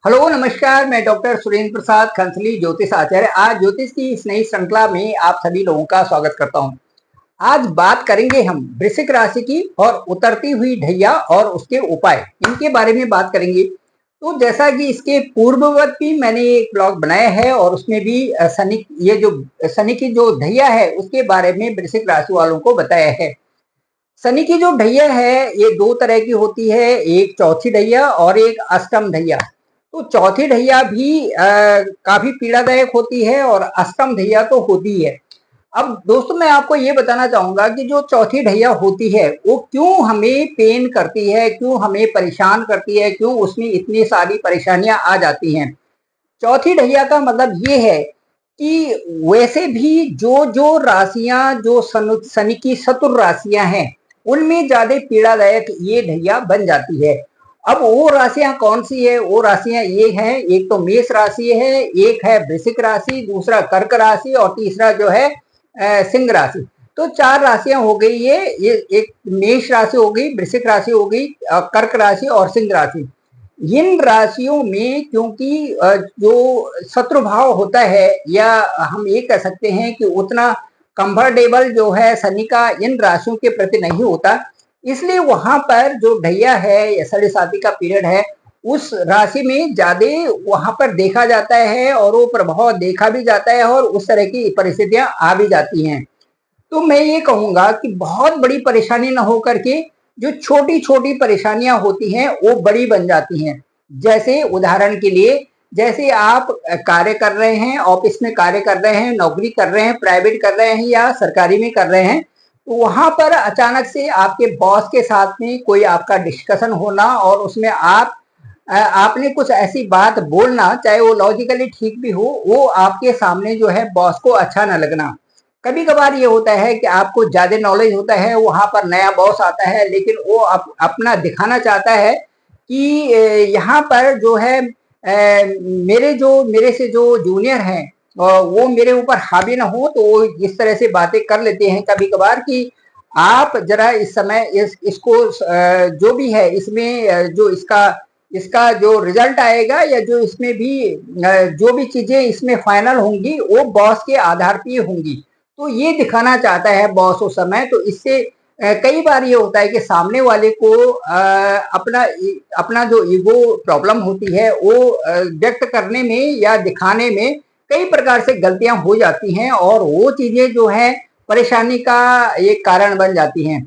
Hello नमस्कार, मैं doctor Surendra Prasad खंसली ज्योतिष आचार्य आज ज्योतिष की इस नई श्रृंखला में आप सभी लोगों का स्वागत करता हूं। आज बात करेंगे हम वृश्चिक राशि की और उतरती हुई ढैया और उसके उपाय, इनके बारे में बात करेंगे। तो जैसा कि इसके पूर्ववत भी मैंने एक ब्लॉग बनाया है और उसमें भी शनि की जो ढैया है उसके बारे में वृश्चिक राशि वालों को बताया है। शनि की जो ढैया है ये दो तरह की होती है, एक चौथी ढैया और एक अष्टम ढैया। तो चौथी ढैया भी काफी पीड़ादायक होती है और अष्टम ढैया तो होती है। अब दोस्तों मैं आपको ये बताना चाहूंगा कि जो चौथी ढैया होती है वो क्यों हमें पेन करती है, क्यों हमें परेशान करती है, क्यों उसमें इतनी सारी परेशानियां आ जाती हैं। चौथी ढैया का मतलब ये है कि वैसे भी जो जो राशियां जो शनि की शत्रु राशियां हैं उनमें ज्यादा पीड़ादायक ये ढैया बन जाती है। अब वो राशियां कौन सी है? वो राशियां ये हैं, एक तो मेष राशि है, एक है वृश्चिक राशि, दूसरा कर्क राशि और तीसरा जो है सिंह राशि। तो चार राशियां हो गई ये एक मेष राशि हो गई, वृश्चिक राशि हो गई, कर्क राशि और सिंह राशि। इन राशियों में क्योंकि जो शत्रु भाव होता है या हम ये कह सकते हैं कि उतना कंफर्टेबल जो है शनि का इन राशियों के प्रति नहीं होता, इसलिए वहां पर जो ढैया है या साढ़े साथी का पीरियड है उस राशि में ज्यादा वहां पर देखा जाता है और वो प्रभाव देखा भी जाता है और उस तरह की परिस्थितियां आ भी जाती हैं। तो मैं ये कहूंगा कि बहुत बड़ी परेशानी ना हो करके जो छोटी छोटी परेशानियां होती हैं वो बड़ी बन जाती हैं। जैसे उदाहरण के लिए, जैसे आप कार्य कर रहे हैं, ऑफिस में कार्य कर रहे हैं, नौकरी कर रहे हैं, प्राइवेट कर रहे हैं या सरकारी में कर रहे हैं, तो वहां पर अचानक से आपके बॉस के साथ में कोई आपका डिस्कशन होना और उसमें आपने कुछ ऐसी बात बोलना, चाहे वो लॉजिकली ठीक भी हो, वो आपके सामने जो है बॉस को अच्छा ना लगना। कभी कभार ये होता है कि आपको ज्यादा नॉलेज होता है, वहां पर नया बॉस आता है लेकिन वो अपना दिखाना चाहता है कि यहाँ पर जो है मेरे से जो जूनियर हैं वो मेरे ऊपर हावी ना हो, तो वो इस तरह से बातें कर लेते हैं कभी कभार कि आप जरा इस समय इसको जो भी है इसमें जो इसका इसका जो रिजल्ट आएगा या जो इसमें भी जो भी चीजें इसमें फाइनल होंगी वो बॉस के आधार पर होंगी। तो ये दिखाना चाहता है बॉस उस समय। तो इससे कई बार ये होता है कि सामने वाले को अपना अपना जो ईगो प्रॉब्लम होती है वो व्यक्त करने में या दिखाने में कई प्रकार से गलतियां हो जाती हैं और वो चीजें जो है परेशानी का एक कारण बन जाती हैं।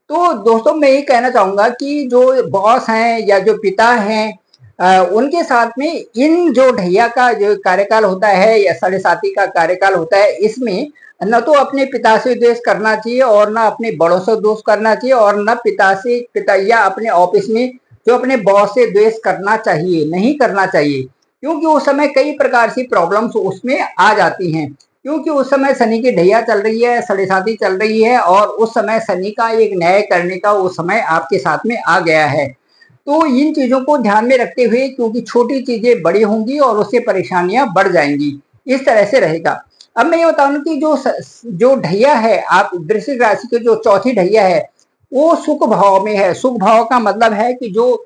तो दोस्तों मैं ये कहना चाहूंगा कि जो बॉस हैं या जो पिता हैं उनके साथ में इन जो ढैया का जो कार्यकाल होता है या साढ़े साथी का कार्यकाल होता है, इसमें न तो अपने पिता से द्वेष करना चाहिए और ना अपने बड़ों से दोष करना चाहिए और न पिता या अपने ऑफिस में जो अपने बॉस से द्वेष करना चाहिए, नहीं करना चाहिए, क्योंकि उस समय कई प्रकार की प्रॉब्लम्स उसमें आ जाती हैं। क्योंकि उस समय शनि की ढैया चल रही है, साढ़े साथी चल रही है और उस समय शनि का एक न्याय करने का वो समय आपके साथ में आ गया है। तो इन चीजों को ध्यान में रखते हुए, क्योंकि छोटी चीजें बड़ी होंगी और उससे परेशानियां बढ़ जाएंगी, इस तरह से रहेगा। अब मैं ये बताऊं कि जो ढैया है, आप वृश्चिक राशि के जो चौथी ढैया है वो सुख भाव में है। सुख भाव का मतलब है कि जो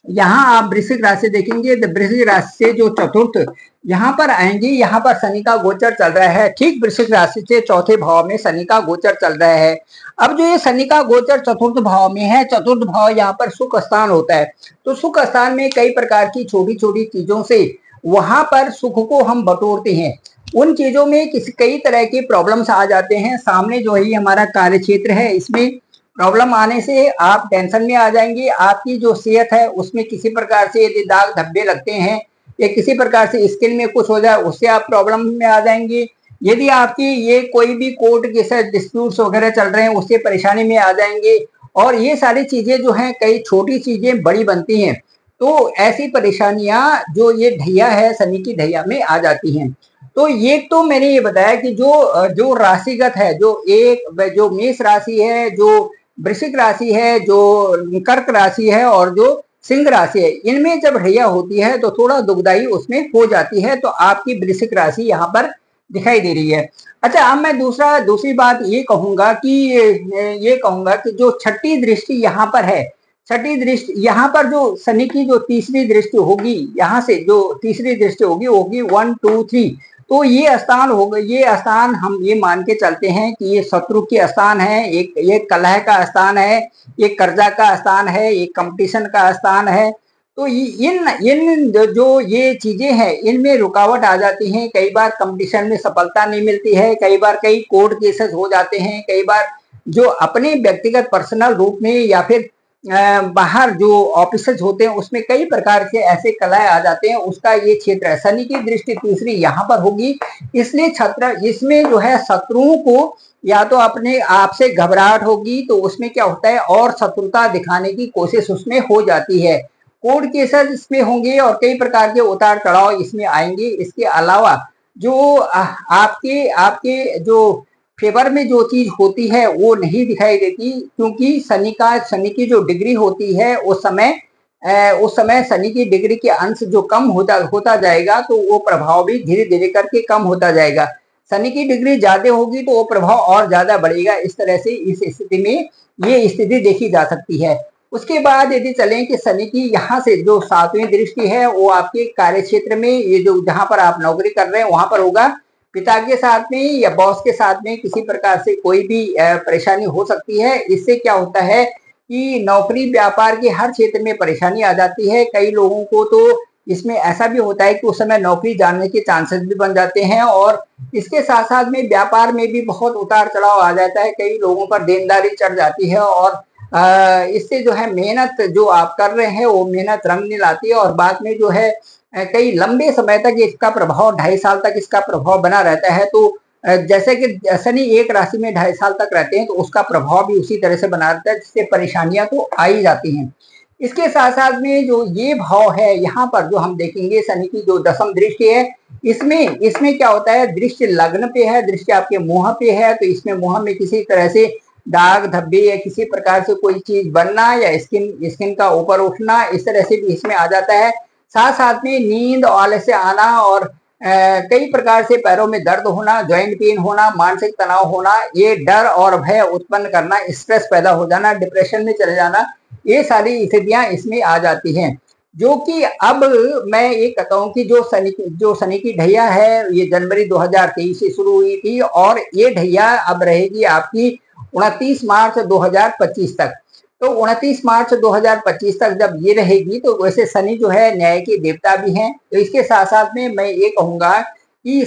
यहाँ आप वृश्चिक राशि देखेंगे तो वृश्चिक राशि से जो चतुर्थ यहाँ पर आएंगे, यहाँ पर शनि का गोचर चल रहा है। ठीक वृश्चिक राशि से चौथे भाव में शनि का गोचर चल रहा है। अब जो ये शनि का गोचर चतुर्थ भाव में है, चतुर्थ भाव यहाँ पर सुख स्थान होता है। तो सुख स्थान में कई प्रकार की छोटी छोटी चीजों से वहां पर सुख को हम बटोरते हैं। उन चीजों में कई तरह के प्रॉब्लम्स आ जाते हैं। सामने जो है हमारा कार्य क्षेत्र है, इसमें प्रॉब्लम आने से आप टेंशन में आ जाएंगे। आपकी जो सेहत है उसमें किसी प्रकार से यदि दाग धब्बे लगते हैं या किसी प्रकार से स्किन में कुछ हो जाए उससे आप प्रॉब्लम में आ जाएंगे। यदि आपकी ये कोई भी कोर्ट के डिस्प्यूट्स वगैरह चल रहे हैं उससे परेशानी में आ जाएंगे। और ये सारी चीजें जो हैं, कई छोटी चीजें बड़ी बनती हैं। तो ऐसी परेशानियां जो ये ढैया है शनि की ढैया में आ जाती हैं। तो ये तो मैंने ये बताया कि जो जो राशिगत है, जो मेष राशि है, जो वृश्चिक राशि है, जो कर्क राशि है और जो सिंह राशि है, इनमें जब ढैया होती है तो थोड़ा दुखदाई उसमें हो जाती है। तो आपकी वृश्चिक राशि यहाँ पर दिखाई दे रही है। अच्छा, अब मैं दूसरी बात ये कहूंगा कि जो छठी दृष्टि यहाँ पर है, छठी दृष्टि, यहाँ पर जो शनि की जो तीसरी दृष्टि होगी, यहाँ से जो तीसरी दृष्टि होगी होगी 1 2 3। तो ये स्थान होगा, ये स्थान हम ये मान के चलते हैं कि ये शत्रु के स्थान है, एक ये कलह का स्थान है, ये कर्जा का स्थान है, ये कंपटीशन का स्थान है। तो इन इन जो ये चीजें हैं इनमें रुकावट आ जाती है, कई बार कंपटीशन में सफलता नहीं मिलती है, कई बार कई कोर्ट केसेस हो जाते हैं, कई बार जो अपने व्यक्तिगत पर्सनल रूप में या फिर बाहर जो ऑफिसेज होते हैं उसमें कई प्रकार के ऐसे कलाएं आ जाते हैं, उसका ये क्षेत्र है। शनि की दृष्टि तीसरी यहाँ पर होगी, इसलिए छत्र इसमें जो है शत्रुओं को या तो अपने आप से घबराहट होगी, तो उसमें क्या होता है और शत्रुता दिखाने की कोशिश उसमें हो जाती है, कोर्ट केसेस इसमें होंगे और कई प्रकार के उतार चढ़ाव इसमें आएंगे। इसके अलावा जो आपके आपके जो फेवर में जो चीज होती है वो नहीं दिखाई देती, क्योंकि शनि की जो डिग्री होती है उस समय शनि की डिग्री के अंश जो कम होता जाएगा, तो वो प्रभाव भी धीरे धीरे करके कम होता जाएगा। शनि की डिग्री ज्यादा होगी तो वो प्रभाव और ज्यादा बढ़ेगा। इस तरह से इस स्थिति में ये स्थिति देखी जा सकती है। उसके बाद यदि चलें कि शनि की यहाँ से जो 7वीं दृष्टि है वो आपके कार्य क्षेत्र में, ये जो जहां पर आप नौकरी कर रहे हैं वहां पर होगा, पिता के साथ में या बॉस के साथ में किसी प्रकार से कोई भी परेशानी हो सकती है। इससे क्या होता है कि नौकरी व्यापार के हर क्षेत्र में परेशानी आ जाती है। कई लोगों को तो इसमें ऐसा भी होता है कि उस समय नौकरी जाने के चांसेस भी बन जाते हैं, और इसके साथ साथ में व्यापार में भी बहुत उतार चढ़ाव आ जाता है, कई लोगों पर देनदारी चढ़ जाती है, और इससे जो है मेहनत जो आप कर रहे हैं वो मेहनत रंग नहीं लाती है, और बाद में जो है कई लंबे समय तक इसका प्रभाव 2.5 साल तक इसका प्रभाव बना रहता है। तो जैसे कि शनि एक राशि में 2.5 साल तक रहते हैं तो उसका प्रभाव भी उसी तरह से बना रहता है, जिससे परेशानियां तो आ ही जाती हैं। इसके साथ साथ में जो ये भाव है यहाँ पर जो हम देखेंगे शनि की जो 10वीं दृष्टि है, इसमें इसमें क्या होता है, दृष्टि लग्न पे है, दृष्टि आपके मुंह पे है, तो इसमें मुंह में किसी तरह से दाग धब्बे या किसी प्रकार से कोई चीज बनना या स्किन का ऊपर उठना, इस तरह से भी इसमें आ जाता है। साथ साथ में नींद आलस्य आना और कई प्रकार से पैरों में दर्द होना, ज्वाइंट पेन होना, मानसिक तनाव होना, ये डर और भय उत्पन्न करना, स्ट्रेस पैदा हो जाना, डिप्रेशन में चले जाना, ये सारी स्थितियां इसमें आ जाती हैं। जो कि अब मैं ये कहता हूँ कि जो शनि की ढैया है ये जनवरी 2023 से शुरू हुई थी, और ये ढैया अब रहेगी आपकी 29 मार्च 2025 तक। तो 29 मार्च 2025 तक जब ये रहेगी, तो वैसे शनि जो है न्याय के देवता भी हैं। तो इसके साथ साथ में मैं ये कहूंगा कि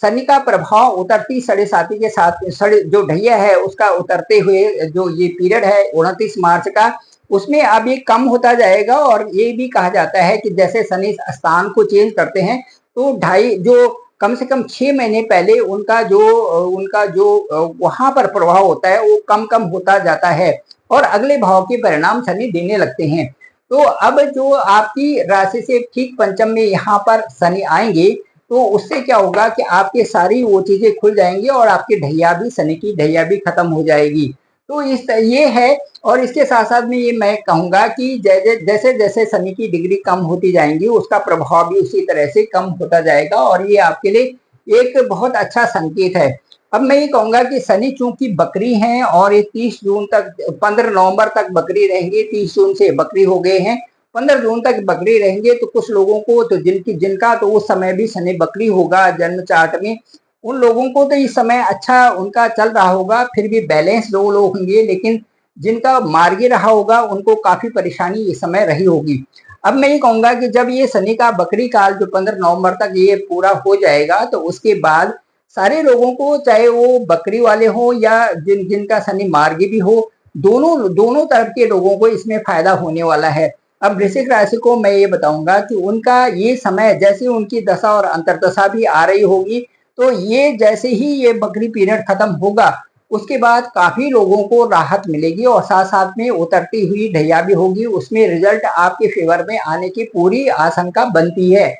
शनि का प्रभाव उतरती साढ़े साथी के साथ जो ढैया है उसका उतरते हुए जो ये पीरियड है 29 मार्च का, उसमें अब ये कम होता जाएगा। और ये भी कहा जाता है कि जैसे शनि स्थान को चेंज करते हैं तो कम से कम 6 महीने पहले उनका जो वहां पर प्रभाव होता है वो कम कम होता जाता है, और अगले भाव के परिणाम शनि देने लगते हैं। तो अब जो आपकी राशि से ठीक पंचम में यहाँ पर शनि आएंगे, तो उससे क्या होगा कि आपके सारी वो चीजें खुल जाएंगी और आपकी ढैया भी, शनि की ढैया भी खत्म हो जाएगी। तो ये है। और इसके साथ साथ में ये मैं कहूंगा कि जैसे जैसे शनि की डिग्री कम होती जाएंगी उसका प्रभाव भी उसी तरह से कम होता जाएगा, और ये आपके लिए एक बहुत अच्छा संकेत है। अब मैं ये कहूंगा कि शनि चूंकि बकरी हैं और ये 30 जून तक, 15 नवंबर तक बकरी रहेंगे, 30 जून से बकरी हो गए हैं, 15 जून तक बकरी रहेंगे, तो कुछ लोगों को तो जिनका तो उस समय भी शनि बकरी होगा जन्म चार्ट में, उन लोगों को तो इस समय अच्छा उनका चल रहा होगा, फिर भी बैलेंस लोग होंगे, लेकिन जिनका मार्गी रहा होगा उनको काफी परेशानी इस समय रही होगी। अब मैं ये कहूंगा कि जब ये शनि का बकरी काल जो 15 नवंबर तक ये पूरा हो जाएगा, तो उसके बाद सारे लोगों को, चाहे वो बकरी वाले हो या जिनका शनि मार्गी भी हो, दोनों तरफ के लोगों को इसमें फायदा होने वाला है। अब वृश्चिक राशि को मैं ये बताऊंगा कि उनका ये समय, जैसे उनकी दशा और अंतर्दशा भी आ रही होगी, तो ये जैसे ही ये बकरी पीरियड खत्म होगा उसके बाद काफी लोगों को राहत मिलेगी, और साथ साथ में उतरती हुई ढैया भी होगी, उसमें रिजल्ट आपके फेवर में आने की पूरी आशंका बनती है।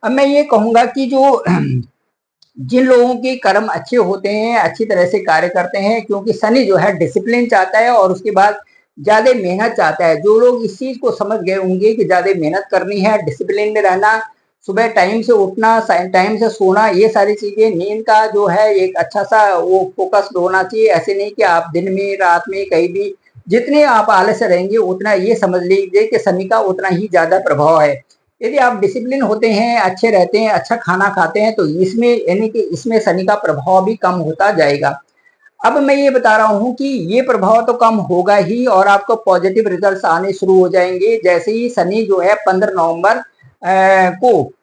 अब मैं ये कहूंगा कि जो जिन लोगों के कर्म अच्छे होते हैं, अच्छी तरह से कार्य करते हैं, क्योंकि शनि जो है डिसिप्लिन चाहता है और उसके बाद ज्यादा मेहनत चाहता है। जो लोग इस चीज को समझ गए होंगे कि ज्यादा मेहनत करनी है, डिसिप्लिन में रहना, सुबह टाइम से उठना, टाइम से सोना, ये सारी चीजें, नींद का जो है एक अच्छा सा वो फोकस होना चाहिए। ऐसे नहीं कि आप दिन में रात में कहीं भी जितने आप आलस्य रहेंगे उतना ये समझ लीजिए कि शनि का उतना ही ज्यादा प्रभाव है। यदि आप डिसिप्लिन होते हैं, अच्छे रहते हैं, अच्छा खाना खाते हैं, तो इसमें यानी कि इसमें शनि का प्रभाव भी कम होता जाएगा। अब मैं ये बता रहा हूँ कि ये प्रभाव तो कम होगा ही और आपको पॉजिटिव रिजल्ट्स आने शुरू हो जाएंगे जैसे ही शनि जो है 15 नवंबर को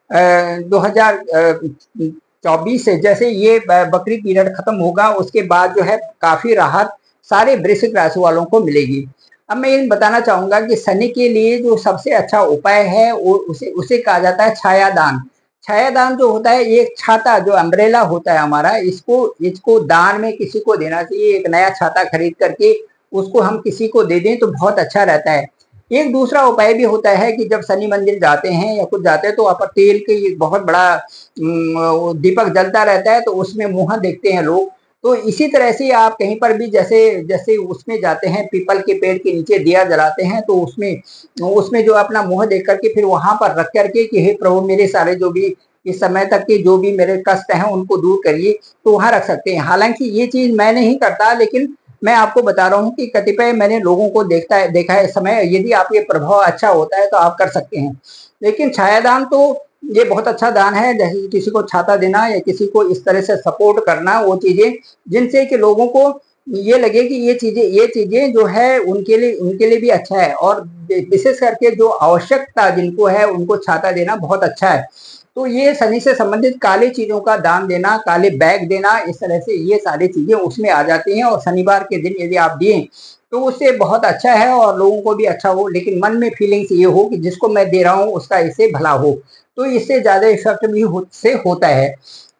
2024 से जैसे ये बकरी पीरियड खत्म होगा, उसके बाद जो है काफी राहत सारे वृश्चिक राशि वालों को मिलेगी। अब मैं ये बताना चाहूंगा कि शनि के लिए जो सबसे अच्छा उपाय है वो उसे उसे कहा जाता है छायादान। छायादान जो होता है, ये छाता जो अम्ब्रेला होता है हमारा, इसको इसको दान में किसी को देना चाहिए। एक नया छाता खरीद करके उसको हम किसी को दे दें तो बहुत अच्छा रहता है। एक दूसरा उपाय भी होता है कि जब शनि मंदिर जाते हैं या कुछ जाते हैं तो आप तेल के एक बहुत बड़ा दीपक जलता रहता है, तो उसमें मुंह देखते हैं लोग। तो इसी तरह से आप कहीं पर भी जैसे जैसे उसमें जाते हैं, पीपल के पेड़ के नीचे दिया जलाते हैं, तो उसमें उसमें जो अपना मुंह देख करके फिर वहां पर रख करके कि हे प्रभु मेरे सारे जो भी इस समय तक के जो भी मेरे कष्ट हैं उनको दूर करिए, तो वहां रख सकते हैं। हालांकि ये चीज मैं नहीं करता, लेकिन मैं आपको बता रहा हूँ कि कतिपय मैंने लोगों को देखा है इस समय। यदि आप ये प्रभाव अच्छा होता है तो आप कर सकते हैं। लेकिन छायादान तो ये बहुत अच्छा दान है, जैसे किसी को छाता देना या किसी को इस तरह से सपोर्ट करना, वो चीजें जिनसे कि लोगों को ये लगे कि ये चीजें जो है उनके लिए भी अच्छा है। और विशेष करके जो आवश्यकता जिनको है उनको छाता देना बहुत अच्छा है। तो ये शनि से संबंधित काली चीजों का दान देना, काले बैग देना, इस तरह से ये सारी चीजें उसमें आ जाती हैं। और शनिवार के दिन यदि आप दिए तो उससे बहुत अच्छा है और लोगों को भी अच्छा हो, लेकिन मन में फीलिंग्स ये हो कि जिसको मैं दे रहा हूँ उसका इससे भला हो, तो इससे ज्यादा इफेक्ट भी से होता है।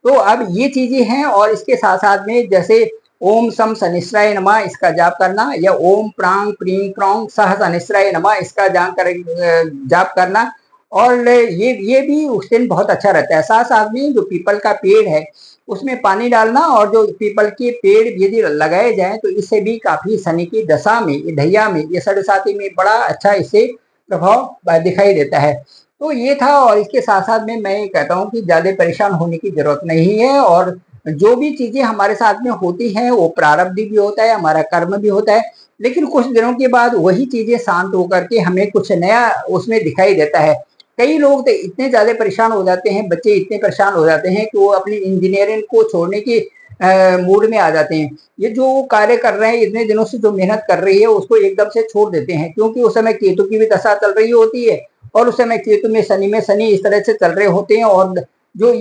तो अब ये चीजें हैं। और इसके साथ साथ में जैसे ओम सम शनिश्चराय नमः इसका जाप करना, या ओम प्रांग प्रीं प्रौंग सह शनिश्चराय नमः इसका जाप करना। और ये भी उस दिन बहुत अच्छा रहता है। साथ साथ में जो पीपल का पेड़ है उसमें पानी डालना, और जो पीपल के पेड़ यदि लगाए जाए तो इससे भी काफी शनि की दशा में, ढैया में, ये साढ़े में बड़ा अच्छा इससे प्रभाव दिखाई देता है। तो ये था। और इसके साथ साथ में मैं ये कहता हूँ कि ज्यादा परेशान होने की जरूरत नहीं है। और जो भी चीजें हमारे साथ में होती हैं वो प्रारब्ध भी होता है, हमारा कर्म भी होता है। लेकिन कुछ दिनों के बाद वही चीजें शांत होकर के हमें कुछ नया उसमें दिखाई देता है। कई लोग तो इतने ज्यादा परेशान हो जाते हैं, बच्चे इतने परेशान हो जाते हैं कि वो अपनी इंजीनियरिंग को छोड़ने की मूड में आ जाते हैं। ये जो वो कार्य कर रहे हैं, इतने दिनों से जो मेहनत कर रही है उसको एकदम से छोड़ देते हैं, क्योंकि उस समय केतु की भी दशा चल रही होती है और उस समय केतु में शनि इस तरह से चल रहे होते हैं। और जो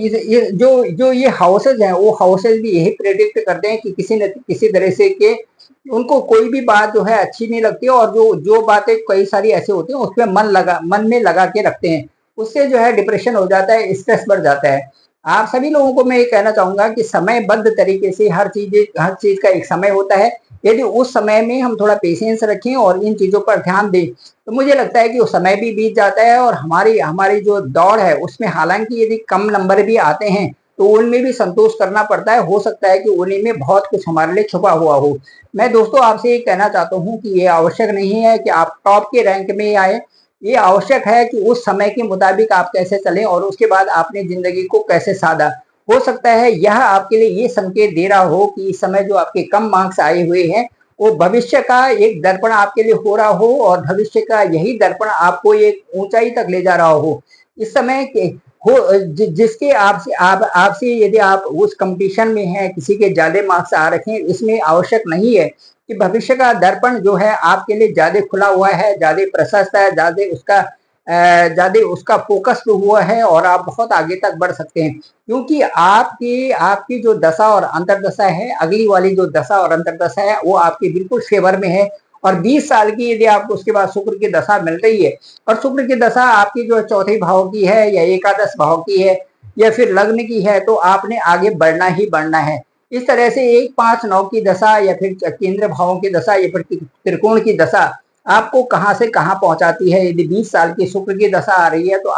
ये हाउसेज हैं वो हाउसेज भी यही प्रेडिक्ट करते हैं कि किसी न किसी तरह से के उनको कोई भी बात जो है अच्छी नहीं लगती, और जो बातें कई सारी ऐसे होती हैं उसमें मन में लगा के रखते हैं। उससे जो है डिप्रेशन हो जाता है, स्ट्रेस बढ़ जाता है। आप सभी लोगों को मैं ये कहना चाहूंगा कि समयबद्ध तरीके से हर चीज का एक समय होता है। यदि उस समय में हम थोड़ा पेशेंस रखें और इन चीजों पर ध्यान दें तो मुझे लगता है कि वो समय भी बीत जाता है। और हमारी हमारी जो दौड़ है उसमें हालांकि यदि कम नंबर भी आते हैं तो उनमें भी संतोष करना पड़ता है। हो सकता है कि उन्हीं में बहुत कुछ हमारे लिए छुपा हुआ हो। मैं दोस्तों आपसे ये कहना चाहता हूँ कि ये आवश्यक नहीं है कि आप टॉप के रैंक में आए। ये आवश्यक है कि उस समय के मुताबिक आप कैसे चलें और उसके बाद आपने जिंदगी को कैसे साधा। हो सकता है यह आपके लिए ये संकेत दे रहा हो कि इस समय जो आपके कम मार्क्स आए हुए हैं वो भविष्य का एक दर्पण आपके लिए हो रहा हो, और भविष्य का यही दर्पण आपको एक ऊंचाई तक ले जा रहा हो। इस समय के जिसके आपसे यदि आप उस कंपटीशन में हैं, किसी के ज्यादा मार्क्स आ रखे हैं, इसमें आवश्यक नहीं है कि भविष्य का दर्पण जो है आपके लिए ज्यादा खुला हुआ है, ज्यादा प्रशस्त है, ज्यादा उसका फोकस हुआ है और आप बहुत आगे तक बढ़ सकते हैं। क्योंकि आपकी आपकी जो दशा और अंतर्दशा है, अगली वाली जो दशा और अंतर्दशा है वो आपके बिल्कुल फेवर में है। और 20 साल की यदि आपको उसके बाद शुक्र की दशा मिल रही है, और शुक्र की दशा आपकी जो चौथे भाव की है या एकादश भाव की है या फिर लग्न की है, तो आपने आगे बढ़ना ही बढ़ना है। इस तरह से 1 5 9 की दशा या फिर केंद्र भावों की दशा या फिर त्रिकोण की दशा आपको कहां से कहां पहुंचाती है। यदि 20 साल की शुक्र की दशा आ रही है तो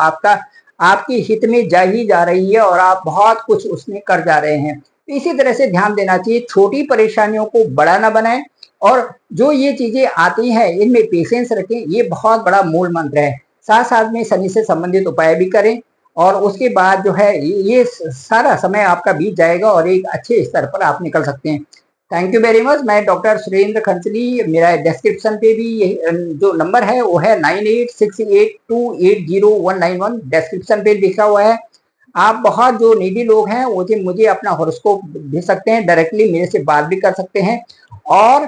आपके हित में जा ही जा रही है और आप बहुत कुछ उसमें कर जा रहे हैं। तो इसी तरह से ध्यान देना चाहिए, छोटी परेशानियों को बड़ा ना बनाएं, और जो ये चीजें आती हैं इनमें पेशेंस रखें, ये बहुत बड़ा मूल मंत्र है। साथ साथ में शनि से संबंधित उपाय भी करें, और उसके बाद जो है ये सारा समय आपका बीत जाएगा और एक अच्छे स्तर पर आप निकल सकते हैं। Thank you very much. मैं डॉक्टर सुरेंद्र खंसली, मेरा डिस्क्रिप्शन पे भी यही जो नंबर है वो है 9868280191, डिस्क्रिप्शन पे लिखा हुआ है। आप बहुत जो नीडी लोग हैं वो मुझे अपना हॉरोस्कोप भेज सकते हैं, डायरेक्टली मेरे से बात भी कर सकते हैं, और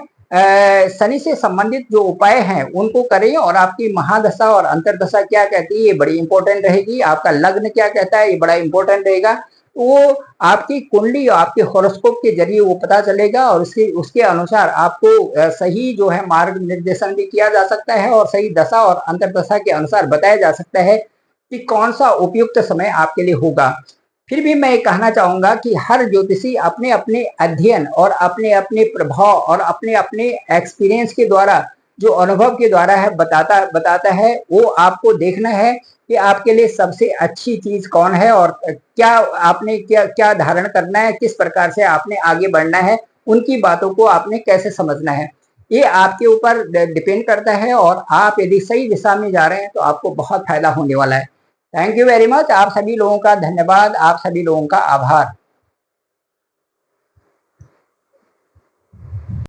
शनि से संबंधित जो उपाय हैं उनको करें, और आपकी महादशा और अंतरदशा क्या कहती है ये बड़ी इंपॉर्टेंट रहेगी, आपका लग्न क्या कहता है ये बड़ा इंपॉर्टेंट रहेगा। वो आपकी कुंडली और आपके हॉरोस्कोप के जरिए वो पता चलेगा, और उसके अनुसार आपको सही जो है मार्ग निर्देशन भी किया जा सकता है, और सही दशा और अंतरदशा के अनुसार बताया जा सकता है कि कौन सा उपयुक्त समय आपके लिए होगा। फिर भी मैं कहना चाहूंगा कि हर ज्योतिषी अपने अपने अध्ययन और अपने अपने प्रभाव और अपने अपने एक्सपीरियंस के द्वारा, जो अनुभव के द्वारा है बताता है, वो आपको देखना है कि आपके लिए सबसे अच्छी चीज कौन है, और क्या आपने क्या धारण करना है, किस प्रकार से आपने आगे बढ़ना है, उनकी बातों को आपने कैसे समझना है, ये आपके ऊपर डिपेंड करता है। और आप यदि सही दिशा में जा रहे हैं तो आपको बहुत फायदा होने वाला है। Thank you very much. आप सभी लोगों का धन्यवाद, आप सभी लोगों का आभार।